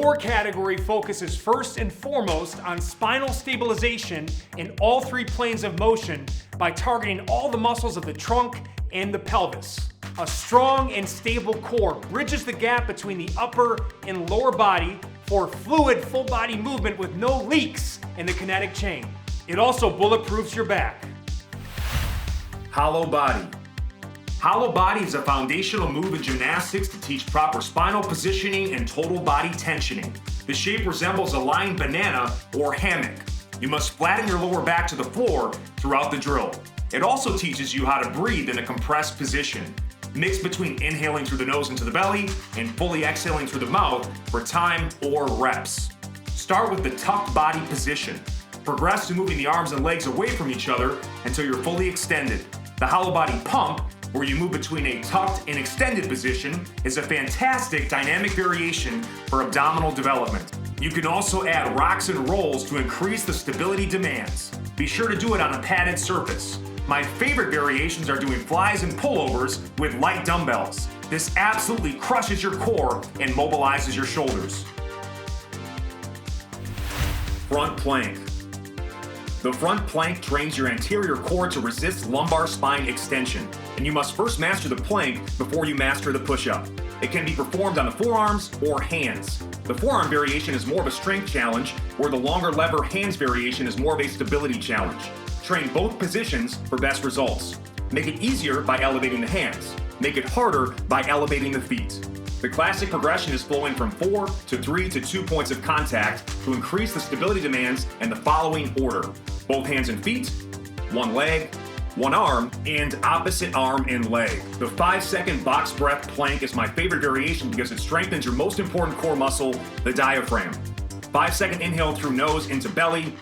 lower category focuses first and foremost on spinal stabilization in all three planes of motion by targeting all the muscles of the trunk and the pelvis. A strong and stable core bridges the gap between the upper and lower body for fluid full body movement with no leaks in the kinetic chain. It also bulletproofs your back. Hollow body. Hollow body is a foundational move in gymnastics to teach proper spinal positioning and total body tensioning. The shape resembles a lying banana or hammock. You must flatten your lower back to the floor throughout the drill. It also teaches you how to breathe in a compressed position. Mix between inhaling through the nose into the belly and fully exhaling through the mouth for time or reps. Start with the tucked body position. Progress to moving the arms and legs away from each other until you're fully extended. The hollow body pump, where you move between a tucked and extended position, is a fantastic dynamic variation for abdominal development. You can also add rocks and rolls to increase the stability demands. Be sure to do it on a padded surface. My favorite variations are doing flies and pullovers with light dumbbells. This absolutely crushes your core and mobilizes your shoulders. Front plank. The front plank trains your anterior core to resist lumbar spine extension, and you must first master the plank before you master the push-up. It can be performed on the forearms or hands. The forearm variation is more of a strength challenge, where the longer lever hands variation is more of a stability challenge. Train both positions for best results. Make it easier by elevating the hands. Make it harder by elevating the feet. The classic progression is flowing from 4 to 3 to 2 points of contact to increase the stability demands in the following order: both hands and feet, one leg, one arm, and opposite arm and leg. The 5-second box breath plank is my favorite variation because it strengthens your most important core muscle, the diaphragm. 5-second inhale through nose into belly,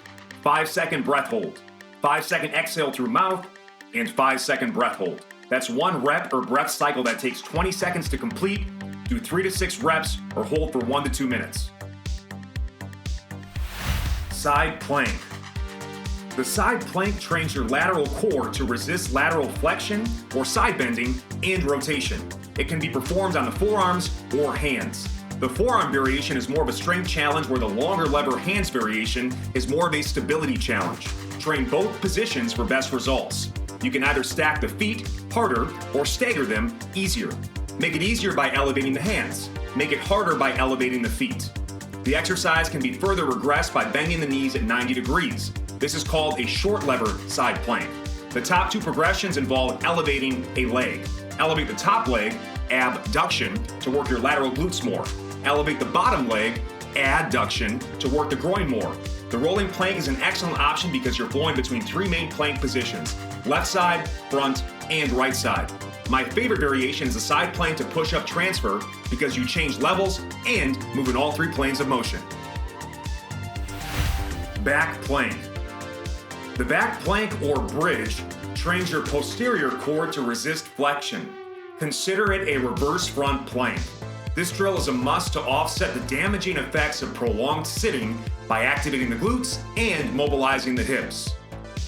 5-second breath hold, 5-second exhale through mouth, and 5-second breath hold. That's one rep or breath cycle that takes 20 seconds to complete. Do 3 to 6 reps or hold for 1 to 2 minutes. Side plank. The side plank trains your lateral core to resist lateral flexion or side bending and rotation. It can be performed on the forearms or hands. The forearm variation is more of a strength challenge, where the longer lever hands variation is more of a stability challenge. Train both positions for best results. You can either stack the feet harder or stagger them easier. Make it easier by elevating the hands. Make it harder by elevating the feet. The exercise can be further regressed by bending the knees at 90 degrees. This is called a short lever side plank. The top 2 progressions involve elevating a leg. Elevate the top leg, abduction, to work your lateral glutes more. Elevate the bottom leg, adduction, to work the groin more. The rolling plank is an excellent option because you're flowing between 3 main plank positions: left side, front, and right side. My favorite variation is the side plank to push-up transfer because you change levels and move in all 3 planes of motion. Back plank. The back plank or bridge trains your posterior core to resist flexion. Consider it a reverse front plank. This drill is a must to offset the damaging effects of prolonged sitting by activating the glutes and mobilizing the hips.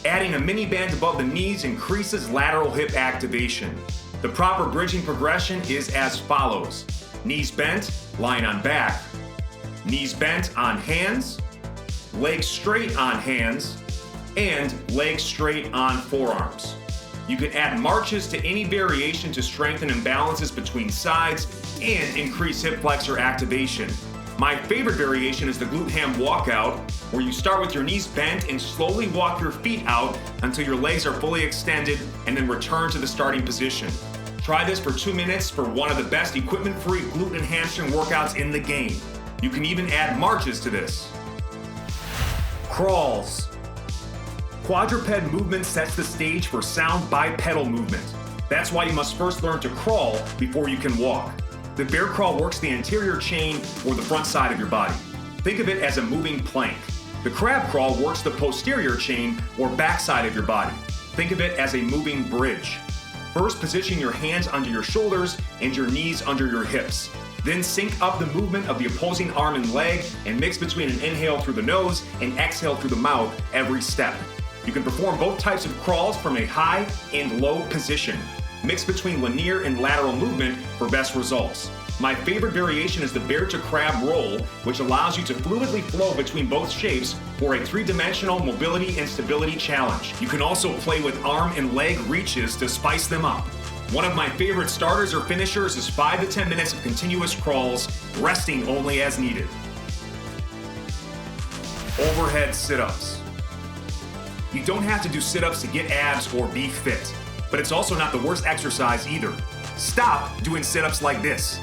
Adding a mini band above the knees increases lateral hip activation. The proper bridging progression is as follows: knees bent, lying on back, knees bent on hands, legs straight on hands, and legs straight on forearms. You can add marches to any variation to strengthen imbalances between sides and increase hip flexor activation. My favorite variation is the glute ham walkout, where you start with your knees bent and slowly walk your feet out until your legs are fully extended, and then return to the starting position. Try this for 2 minutes for one of the best equipment-free glute and hamstring workouts in the game. You can even add marches to this. Crawls. Quadruped movement sets the stage for sound bipedal movement. That's why you must first learn to crawl before you can walk. The bear crawl works the anterior chain or the front side of your body. Think of it as a moving plank. The crab crawl works the posterior chain or back side of your body. Think of it as a moving bridge. First, position your hands under your shoulders and your knees under your hips. Then sync up the movement of the opposing arm and leg and mix between an inhale through the nose and exhale through the mouth every step. You can perform both types of crawls from a high and low position. Mix between linear and lateral movement for best results. My favorite variation is the bear to crab roll, which allows you to fluidly flow between both shapes for a three-dimensional mobility and stability challenge. You can also play with arm and leg reaches to spice them up. One of my favorite starters or finishers is 5 to 10 minutes of continuous crawls, resting only as needed. Overhead sit-ups. You don't have to do sit-ups to get abs or be fit, but it's also not the worst exercise either. Stop doing sit-ups like this.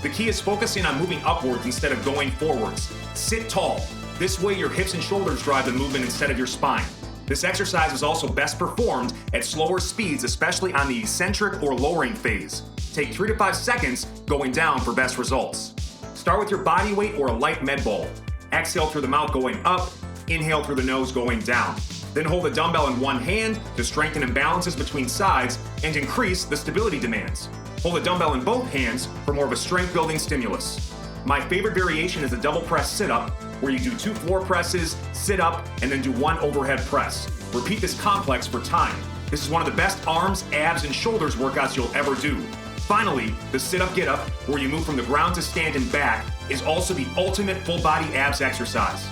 The key is focusing on moving upwards instead of going forwards. Sit tall. This way your hips and shoulders drive the movement instead of your spine. This exercise is also best performed at slower speeds, especially on the eccentric or lowering phase. Take 3 to 5 seconds going down for best results. Start with your body weight or a light med ball. Exhale through the mouth going up, inhale through the nose going down. Then hold a dumbbell in one hand to strengthen imbalances between sides and increase the stability demands. Hold a dumbbell in both hands for more of a strength-building stimulus. My favorite variation is a double press sit-up, where you do 2 floor presses, sit up, and then do 1 overhead press. Repeat this complex for time. This is one of the best arms, abs, and shoulders workouts you'll ever do. Finally, the sit-up get-up, where you move from the ground to stand and back, is also the ultimate full-body abs exercise.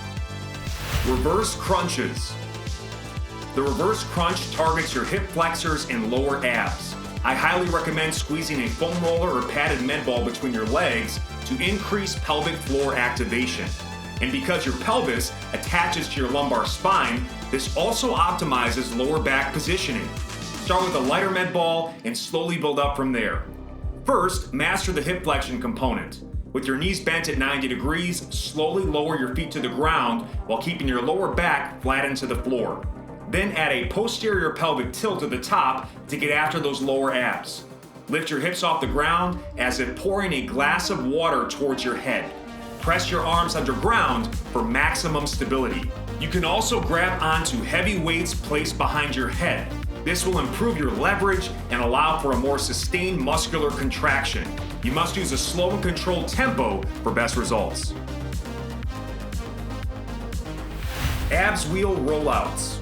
Reverse crunches. The reverse crunch targets your hip flexors and lower abs. I highly recommend squeezing a foam roller or padded med ball between your legs to increase pelvic floor activation. And because your pelvis attaches to your lumbar spine, this also optimizes lower back positioning. Start with a lighter med ball and slowly build up from there. First, master the hip flexion component. With your knees bent at 90 degrees, slowly lower your feet to the ground while keeping your lower back flat into the floor. Then add a posterior pelvic tilt to the top to get after those lower abs. Lift your hips off the ground as if pouring a glass of water towards your head. Press your arms underground for maximum stability. You can also grab onto heavy weights placed behind your head. This will improve your leverage and allow for a more sustained muscular contraction. You must use a slow and controlled tempo for best results. Abs Wheel Rollouts.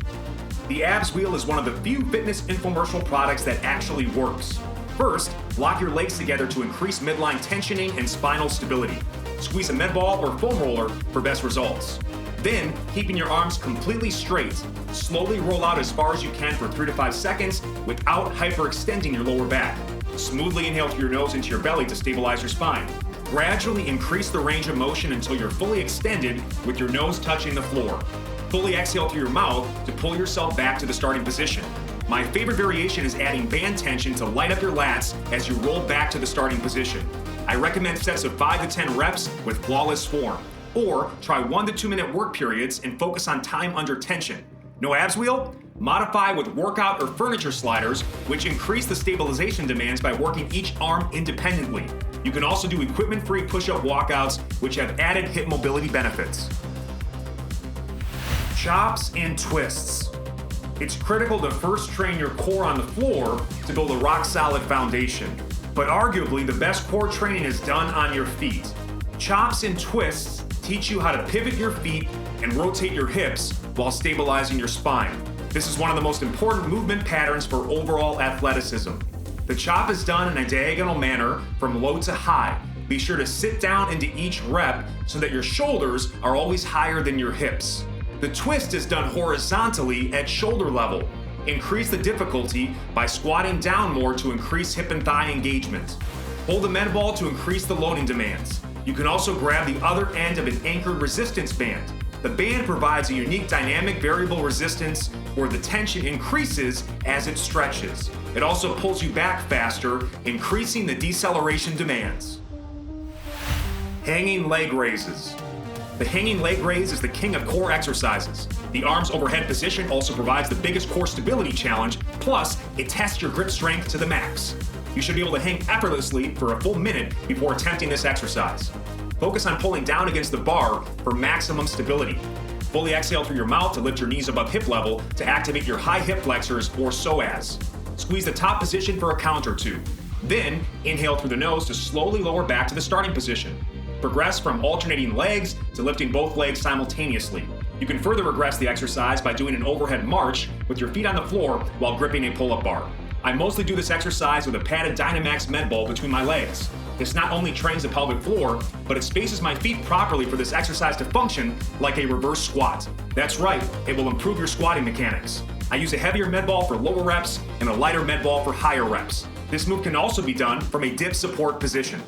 The Abs Wheel is one of the few fitness infomercial products that actually works. First, lock your legs together to increase midline tensioning and spinal stability. Squeeze a med ball or foam roller for best results. Then, keeping your arms completely straight, slowly roll out as far as you can for 3 to 5 seconds without hyperextending your lower back. Smoothly inhale through your nose into your belly to stabilize your spine. Gradually increase the range of motion until you're fully extended with your nose touching the floor. Fully exhale through your mouth to pull yourself back to the starting position. My favorite variation is adding band tension to light up your lats as you roll back to the starting position. I recommend sets of 5 to 10 reps with flawless form. Or try 1 to 2 minute work periods and focus on time under tension. No abs wheel? Modify with workout or furniture sliders, which increase the stabilization demands by working each arm independently. You can also do equipment-free push-up walkouts, which have added hip mobility benefits. Chops and twists. It's critical to first train your core on the floor to build a rock-solid foundation. But arguably, the best core training is done on your feet. Chops and twists teach you how to pivot your feet and rotate your hips while stabilizing your spine. This is one of the most important movement patterns for overall athleticism. The chop is done in a diagonal manner from low to high. Be sure to sit down into each rep so that your shoulders are always higher than your hips. The twist is done horizontally at shoulder level. Increase the difficulty by squatting down more to increase hip and thigh engagement. Hold the med ball to increase the loading demands. You can also grab the other end of an anchored resistance band. The band provides a unique dynamic variable resistance where the tension increases as it stretches. It also pulls you back faster, increasing the deceleration demands. Hanging leg raises. The hanging leg raise is the king of core exercises. The arms overhead position also provides the biggest core stability challenge, plus it tests your grip strength to the max. You should be able to hang effortlessly for a full minute before attempting this exercise. Focus on pulling down against the bar for maximum stability. Fully exhale through your mouth to lift your knees above hip level to activate your high hip flexors or psoas. Squeeze the top position for a count or 2. Then, inhale through the nose to slowly lower back to the starting position. Progress from alternating legs to lifting both legs simultaneously. You can further regress the exercise by doing an overhead march with your feet on the floor while gripping a pull-up bar. I mostly do this exercise with a padded Dynamax med ball between my legs. This not only trains the pelvic floor, but it spaces my feet properly for this exercise to function like a reverse squat. That's right, it will improve your squatting mechanics. I use a heavier med ball for lower reps and a lighter med ball for higher reps. This move can also be done from a dip support position.